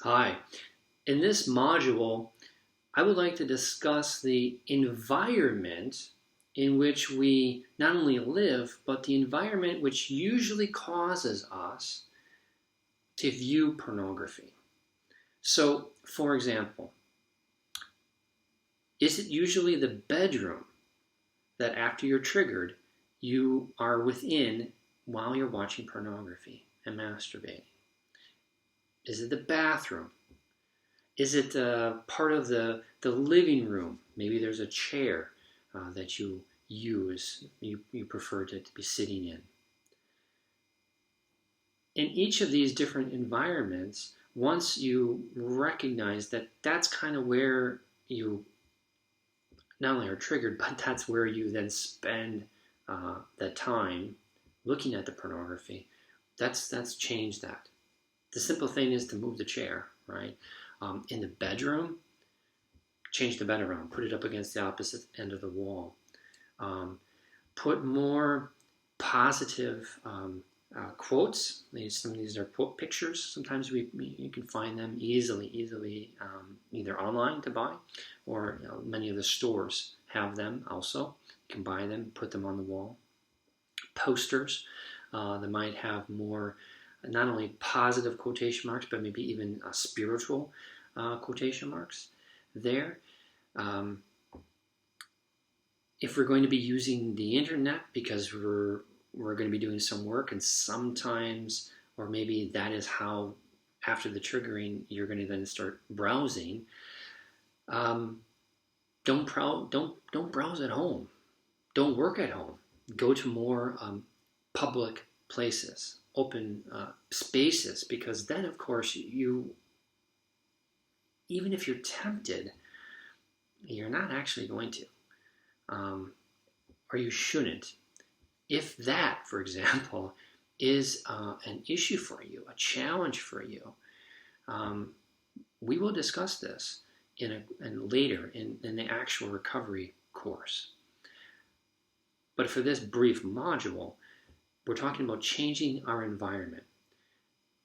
Hi. In this module, I would like to discuss the environment in which we not only live, but the environment which usually causes us to view pornography. So, for example, is it usually the bedroom that after you're triggered, you are within while you're watching pornography and masturbating? Is it the bathroom? Is it part of the living room? Maybe there's a chair that you use, you prefer to be sitting in. In each of these different environments, once you recognize that that's kind of where you not only are triggered, but that's where you then spend the time looking at the pornography, that's changed that. The simple thing is to move the chair, right? In the bedroom, change the bed around, put it up against the opposite end of the wall. Put more positive quotes. Some of these are quote pictures. Sometimes you can find them easily either online to buy, or many of the stores have them also. You can buy them, put them on the wall. Posters that might have more not only positive quotation marks, but maybe even spiritual quotation marks there. If we're going to be using the internet because we're going to be doing some work, and sometimes, or maybe that is how after the triggering you're going to then start browsing. Don't browse at home. Don't work at home. Go to more public places, open spaces, because then, of course, even if you're tempted, you're not actually going to, or you shouldn't. If that, for example, is an issue for you, a challenge for you, we will discuss this later in the actual recovery course. But for this brief module, we're talking about changing our environment.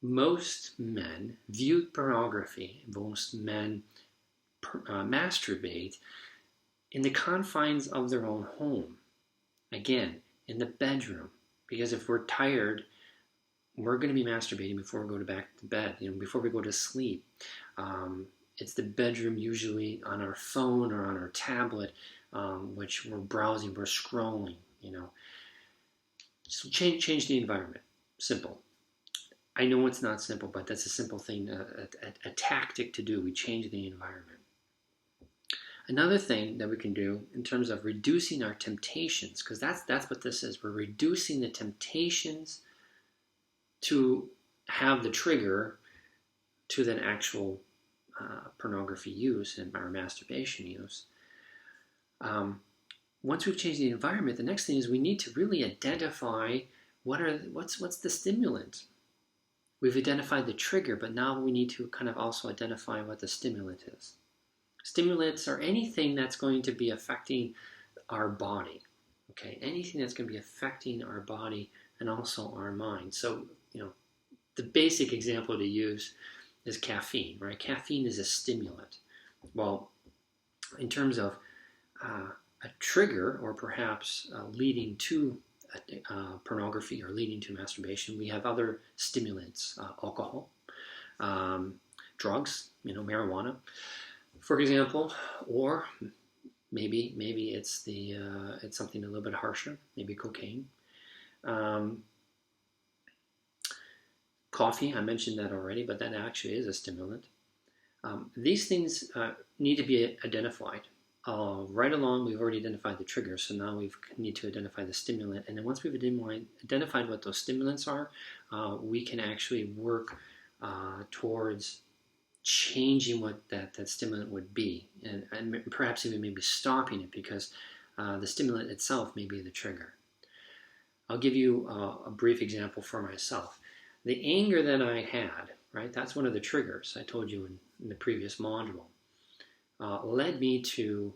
Most men view pornography, most men masturbate in the confines of their own home. Again, in the bedroom. Because if we're tired, we're going to be masturbating before we go back to bed, before we go to sleep. It's the bedroom, usually on our phone or on our tablet, which we're browsing, we're scrolling, So change the environment. Simple. I know it's not simple, but that's a simple thing, a tactic to do. We change the environment. Another thing that we can do in terms of reducing our temptations, because that's what this is. We're reducing the temptations to have the trigger to then actual pornography use and our masturbation use. Once we've changed the environment, the next thing is we need to really identify what's the stimulant. We've identified the trigger, but now we need to kind of also identify what the stimulant is. Stimulants are anything that's going to be affecting our body. Okay, anything that's going to be affecting our body and also our mind. So, the basic example to use is caffeine, right? Caffeine is a stimulant. Well, in terms of a trigger, or perhaps leading to pornography or leading to masturbation, we have other stimulants, alcohol, drugs, marijuana, for example, or maybe it's it's something a little bit harsher, maybe cocaine. Coffee, I mentioned that already, but that actually is a stimulant. These things need to be identified. Right along, we've already identified the trigger, so now we need to identify the stimulant. And then once we've identified what those stimulants are, we can actually work towards changing what that stimulant would be, and perhaps even maybe stopping it, because the stimulant itself may be the trigger. I'll give you a brief example for myself. The anger that I had, right, that's one of the triggers I told you in the previous module. Led me to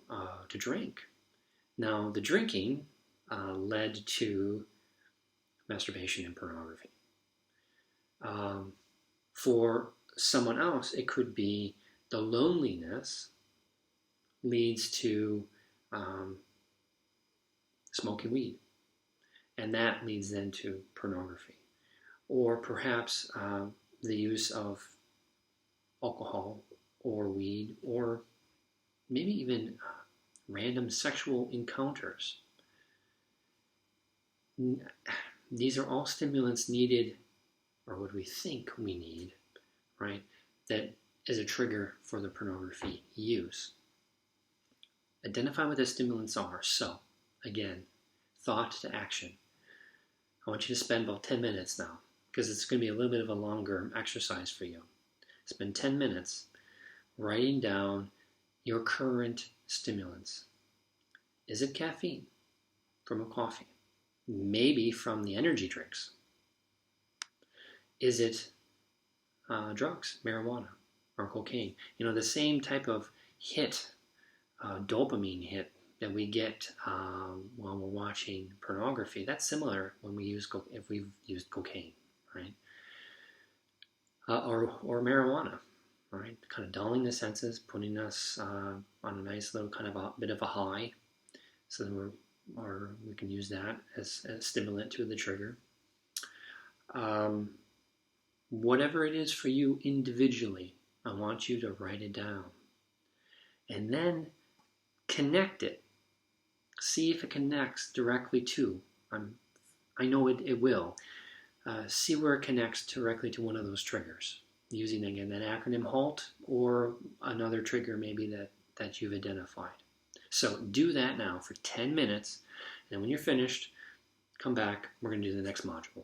drink. Now, the drinking led to masturbation and pornography. For someone else, it could be the loneliness leads to smoking weed, and that leads then to pornography. Or perhaps the use of alcohol or weed, or maybe even random sexual encounters. These are all stimulants needed, or what we think we need, right? That is a trigger for the pornography use. Identify what the stimulants are. So, again, thought to action. I want you to spend about 10 minutes now, because it's going to be a little bit of a longer exercise for you. Spend 10 minutes writing down your current stimulants. Is it caffeine from a coffee? Maybe from the energy drinks. Is it drugs, marijuana, or cocaine? You know, the same type of hit, dopamine hit that we get while we're watching pornography. That's similar when we use if we've used cocaine, right? Or marijuana, right? Kind of dulling the senses, putting us on a nice little kind of a bit of a high, so that we can use that as a stimulant to the trigger. Whatever it is for you individually, I want you to write it down. And then connect it. See if it connects directly to. I know it will. See where it connects directly to one of those triggers, using, again, that acronym HALT or another trigger maybe that you've identified. So do that now for 10 minutes, and when you're finished, come back. We're going to do the next module.